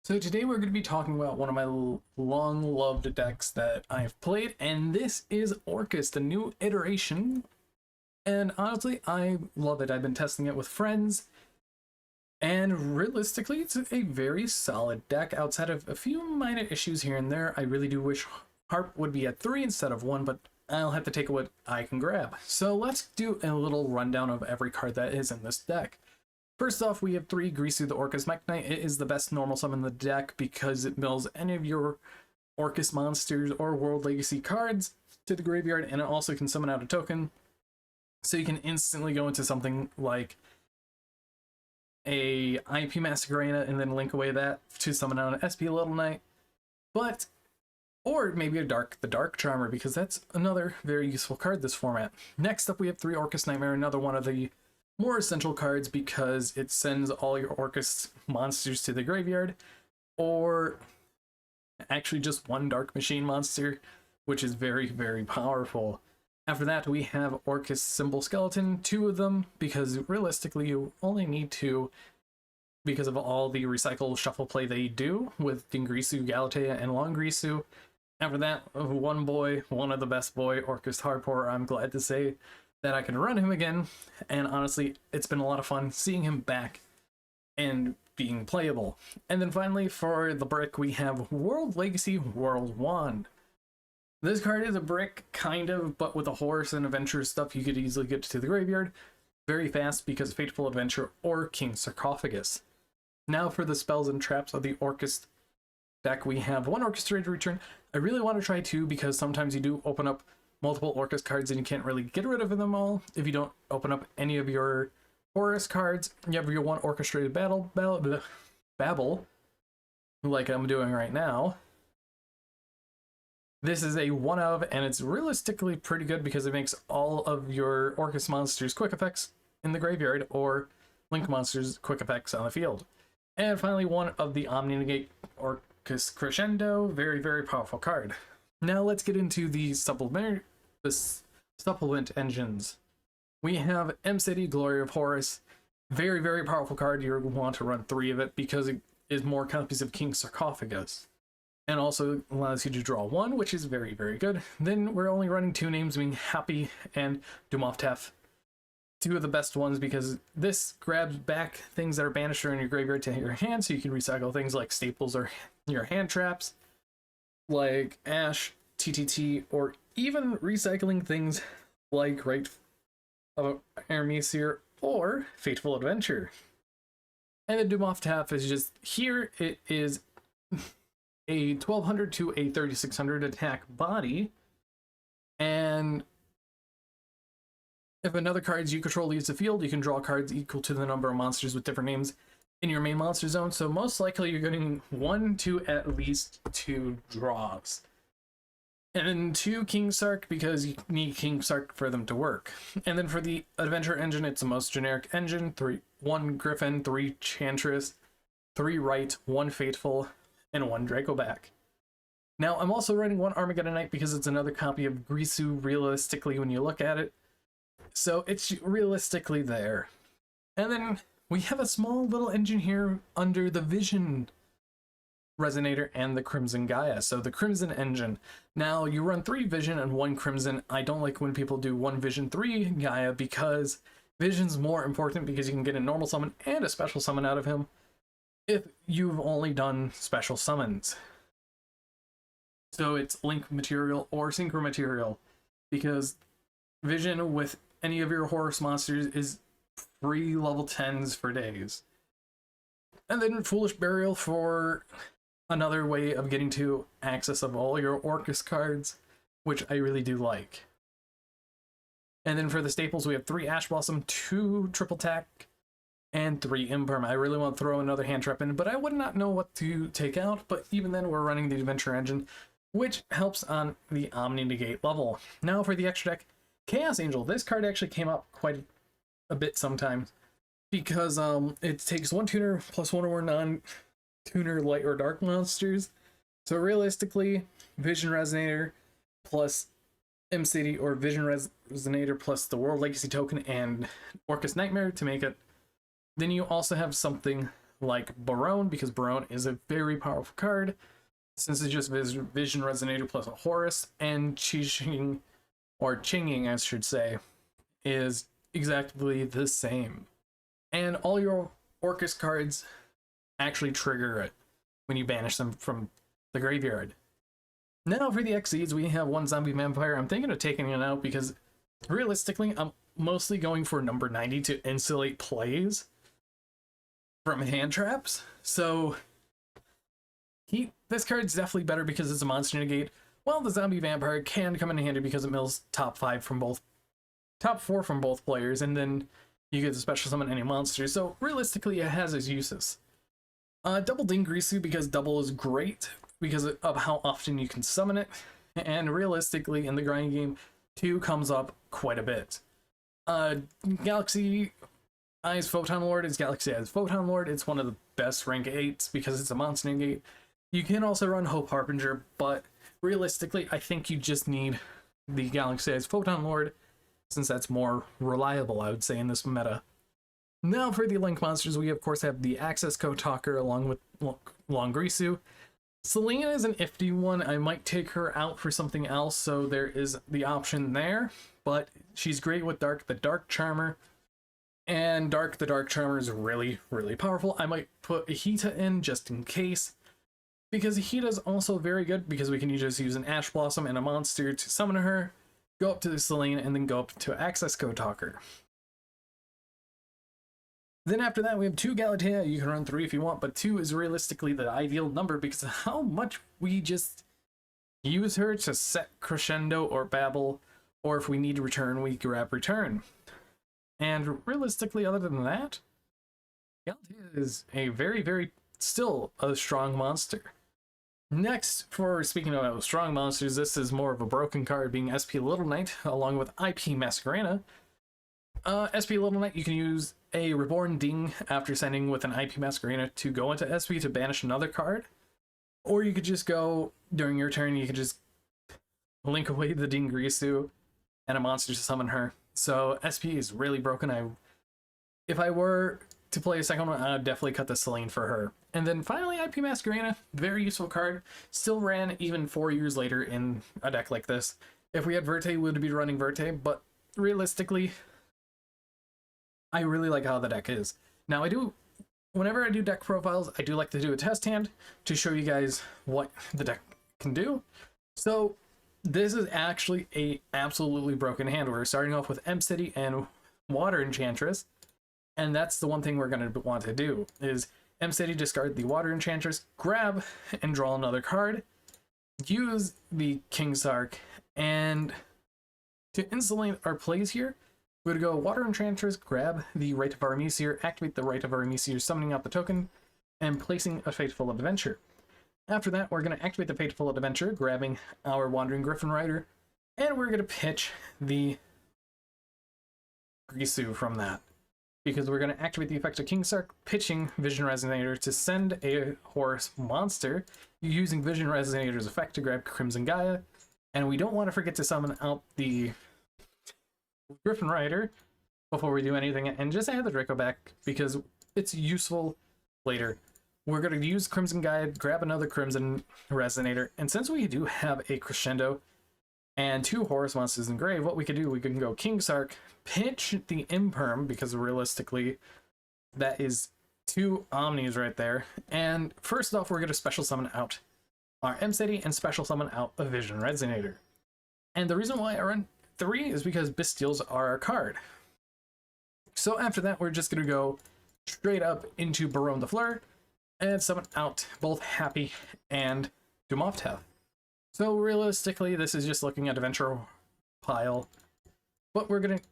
So today we're going to be talking about one of my long-loved decks that I've played, and this is Orcust, a new iteration. And honestly, I love it. I've been testing it with friends, and realistically, it's a very solid deck outside of a few minor issues here and there. I really do wish Harp would be at 3 instead of 1, but I'll have to take what I can grab. So let's do a little rundown of every card that is in this deck. First off, we have 3 Grisu the Orcust Mech Knight. It is the best normal summon in the deck because it mills any of your Orcust monsters or World Legacy cards to the graveyard, and it also can summon out a token. So you can instantly go into something like a IP Master Arena and then link away that to summon out an SP Little Knight. Or maybe the Dark Charmer, because that's another very useful card this format. Next up, we have 3 Orcust Nightmare, another one of the more essential cards because it sends all your Orcust monsters to the graveyard, or actually just one Dark Machine monster, which is very, very powerful. After that, we have Orcust Symbol Skeleton, 2 of them, because realistically you only need 2 because of all the recycle shuffle play they do with Dingrisu, Galatea, and Longrisu. After that, one boy, one of the best boy, Orcust Hardcore. I'm glad to say that I can run him again, and honestly, it's been a lot of fun seeing him back and being playable. And then finally, for the brick, we have World Legacy World Wand. This card is a brick, kind of, but with a Horus and Adventure stuff, you could easily get to the graveyard very fast because of Fateful Adventure or King Sarcophagus. Now for the spells and traps of the Orcust deck, we have 1 Orchestrated Return. I really want to try 2 because sometimes you do open up multiple Orcust cards and you can't really get rid of them all if you don't open up any of your Horus cards. You have your 1 Orchestrated Babble, like I'm doing right now. This is a 1 of, and it's realistically pretty good because it makes all of your Orcust monsters quick effects in the graveyard or Link monsters quick effects on the field. And finally, 1 of the Omni-Negate Orcust Crescendo, very, very powerful card. Now let's get into the supplement engines. We have M-City, Glory of Horus. Very, very powerful card. You want to run 3 of it because it is more copies of King Sarcophagus. And also allows you to draw 1, which is very, very good. Then we're only running 2 names, being Happy and Dumoftef. 2 of the best ones because this grabs back things that are banished or in your graveyard to your hand, so you can recycle things like staples or your hand traps, like Ash, TTT, or even recycling things like Rite of Ermesir or Fateful Adventure. And the Dumoftef is just here. It is a 1200 to a 3600 attack body, and if another card you control leaves the field, you can draw cards equal to the number of monsters with different names in your main monster zone. So most likely you're getting 1 to at least 2 draws. And then 2 King Sark because you need King Sark for them to work. And then for the Adventure engine, it's the most generic engine. 1 Griffin, 3 Chantress, 3 Rite, 1 Fateful, and 1 Dracoback. Now I'm also running 1 Armageddon Knight because it's another copy of Grisu realistically when you look at it. So it's realistically there. And then we have a small little engine here under the Vision Resonator and the Crimson Gaia. So the Crimson engine. Now you run 3 Vision and 1 Crimson. I don't like when people do 1 Vision, 3 Gaia because Vision's more important because you can get a normal summon and a special summon out of him if you've only done special summons. So it's Link material or Synchro material because Vision with any of your Horus monsters is free level 10s for days. And then Foolish Burial for another way of getting to access of all your Orcust cards, which I really do like. And then for the staples, we have 3 Ash Blossom, 2 Triple Tack, and 3 Imperm. I really want to throw another hand trap in, but I would not know what to take out. But even then, we're running the Adventure engine, which helps on the Omni-Negate level. Now for the extra deck, Chaos Angel. This card actually came up quite a bit sometimes because it takes 1 tuner plus 1 or more non-tuner light or dark monsters. So realistically, Vision Resonator plus M-City or Vision Resonator plus the World Legacy token and Orcust Nightmare to make it. Then you also have something like Barone, because Barone is a very powerful card, since it's just Vision Resonator plus a Horus, and Qixing, or Qinging, I should say, is exactly the same. And all your Orcust cards actually trigger it when you banish them from the graveyard. Now for the Xyz, we have one Zombie Vampire. I'm thinking of taking it out because realistically, I'm mostly going for number 90 to insulate plays from hand traps. So this card's definitely better because it's a monster negate. Well, the Zombie Vampire can come in handy because it mills top 4 from both players, and then you get to special summon any monster. So realistically, it has its uses. Double Dingrisu, because double is great because of how often you can summon it, and realistically in the grind game, 2 comes up quite a bit. Galaxy Eyes Photon Lord is Galaxy Eyes Photon Lord. It's one of the best rank 8s because it's a monster negate. You can also run Hope Harbinger, but realistically, I think you just need the Galaxy Eyes Photon Lord, since that's more reliable, I would say, in this meta. Now for the Link monsters, we of course have the Access Code Talker along with Longrisu. Selena is an iffy one. I might take her out for something else, so there is the option there, but she's great with Dark the Dark Charmer, and Dark the Dark Charmer is really, really powerful. I might put Ahita in just in case, because Ahita is also very good because we can just use an Ash Blossom and a monster to summon her, go up to the Selena, and then go up to Access Code Talker. Then after that, we have 2 Galatea. You can run 3 if you want, but 2 is realistically the ideal number because of how much we just use her to set Crescendo or Babel, or if we need to return, we grab Return. And realistically, other than that, Galatea is a very, very, still a strong monster. Next, for speaking about strong monsters, this is more of a broken card, being SP Little Knight, along with IP Masquerena. SP Little Knight, you can use a Reborn Ding after sending with an IP Masquerena to go into SP to banish another card. Or you could just go, during your turn, you could just link away the Dingrisu and a monster to summon her. So SP is really broken. If I were to play a second one, I would definitely cut the Selene for her. And then finally, IP Masquerena, very useful card. Still ran even 4 years later in a deck like this. If we had Verte, we would be running Verte, but realistically, I really like how the deck is. Now whenever I do deck profiles, I do like to do a test hand to show you guys what the deck can do. So this is actually a absolutely broken hand. We're starting off with M-City and Water Enchantress, and that's the one thing we're going to want to do, is M-City, discard the Water Enchantress, grab and draw another card, use the King Sark, and to insulate our plays here, we're going to go Water Enchantress, grab the Rite of Aramesir, activate the Rite of Aramesir, summoning out the token, and placing a Fateful Adventure. After that, we're going to activate the Fateful Adventure, grabbing our Wandering Griffin Rider, and we're going to pitch the Grisu from that, because we're going to activate the effect of King Sark, pitching Vision Resonator to send a Horus monster, using Vision Resonator's effect to grab Crimson Gaia, and we don't want to forget to summon out the Griffin Rider before we do anything, and just add the Draco back because it's useful later. We're going to use Crimson Gaia, grab another Crimson Resonator, and since we do have a Crescendo and 2 Horus monsters in grave, what we can do, we can go King Sark, pitch the Imperm, because realistically that is 2 Omnis right there, and first off we're going to special summon out our M-City and special summon out a Vision Resonator. And the reason why I run 3 is because Bestials are our card. So after that, we're just going to go straight up into Barone the Fleur and summon out both Happy and Dumoftef. So realistically, this is just looking at Adventure pile, but we're going to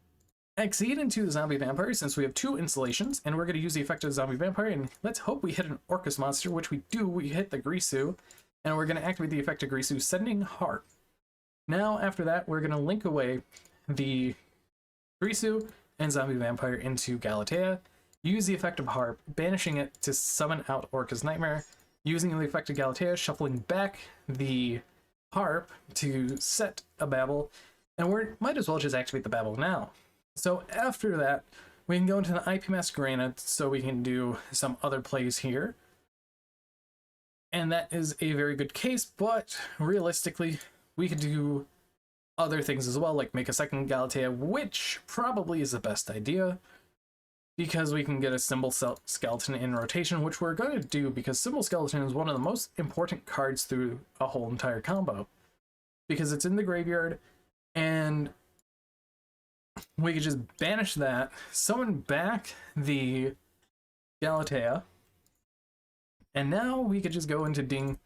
exceed into the Zombie Vampire since we have 2 installations, and we're going to use the effect of Zombie Vampire, and let's hope we hit an Orcust monster, which we do. We hit the Grisu, and we're going to activate the effect of Grisu, sending Harp. Now, after that, we're going to link away the Grisu and Zombie Vampire into Galatea, use the effect of Harp, banishing it to summon out Orca's Nightmare, using the effect of Galatea, shuffling back the Harp to set a Babel, and we might as well just activate the Babel now. So after that, We can go into the IP Master Arena so we can do some other plays here. And that is a very good case, but realistically, we could do other things as well, like make a second Galatea, which probably is the best idea, because we can get a Symbol Skeleton in rotation, which we're going to do because Symbol Skeleton is one of the most important cards through a whole entire combo, because it's in the graveyard, and we could just banish that, summon back the Galatea, and now we could just go into Ding,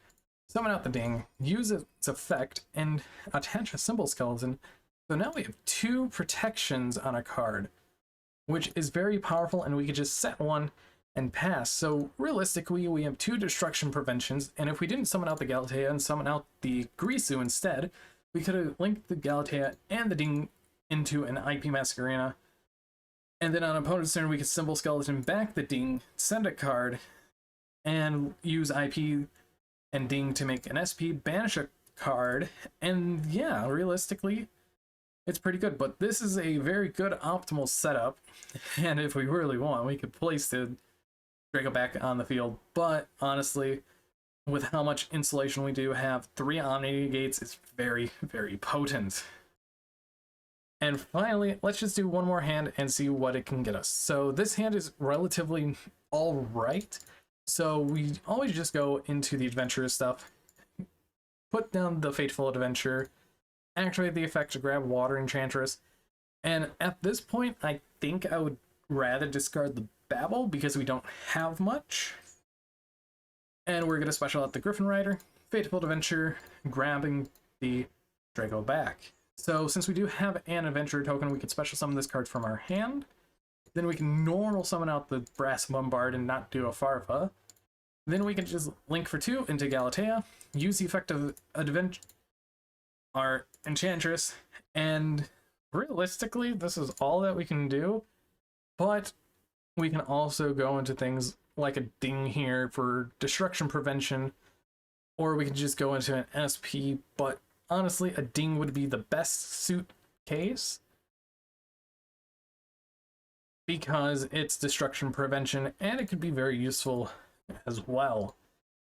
summon out the Ding, use its effect, and attach a Symbol Skeleton. So now we have 2 protections on a card, which is very powerful, and we could just set one and pass. So realistically, we have 2 destruction preventions, and if we didn't summon out the Galatea and summon out the Grisu instead, we could have linked the Galatea and the Ding into an IP Master Arena, and then on opponent's turn we could Symbol Skeleton back the Ding, send a card, and use IP and Ding to make an SP, banish a card, and yeah, realistically, it's pretty good. But this is a very good optimal setup, and if we really want, we could place the Draco back on the field, but honestly, with how much insulation we do have, 3 Omni Negates is very, very potent. And finally, let's just do one more hand and see what it can get us. So this hand is relatively all right. So we always just go into the adventurous stuff, put down the Fateful Adventure, activate the effect to grab Water Enchantress, and at this point, I think I would rather discard the Babel because we don't have much. And we're going to special out the Griffin Rider, Fateful Adventure, grabbing the Draco back. So since we do have an adventure token, we can special summon this card from our hand. Then we can normal summon out the Brass Bombard and not do a Farfa. Then we can just link for 2 into Galatea, use the effect of our Enchantress, and realistically, this is all that we can do. But we can also go into things like a Ding here for destruction prevention, or we can just go into an SP, but honestly, a Ding would be the best suit case because it's destruction prevention and it could be very useful as well.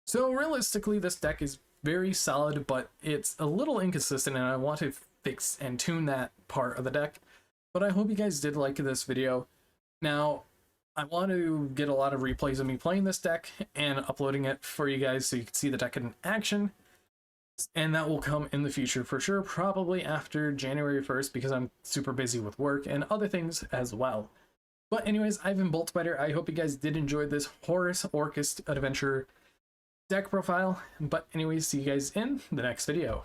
So realistically, this deck is very solid, but it's a little inconsistent, and I want to fix and tune that part of the deck. But I hope you guys did like this video. Now, I want to get a lot of replays of me playing this deck and uploading it for you guys so you can see the deck in action. And that will come in the future for sure, probably after January 1st, because I'm super busy with work and other things as well. But anyways, I've been Boltspider. I hope you guys did enjoy this Horus Orcust adventure deck profile. But anyways, see you guys in the next video.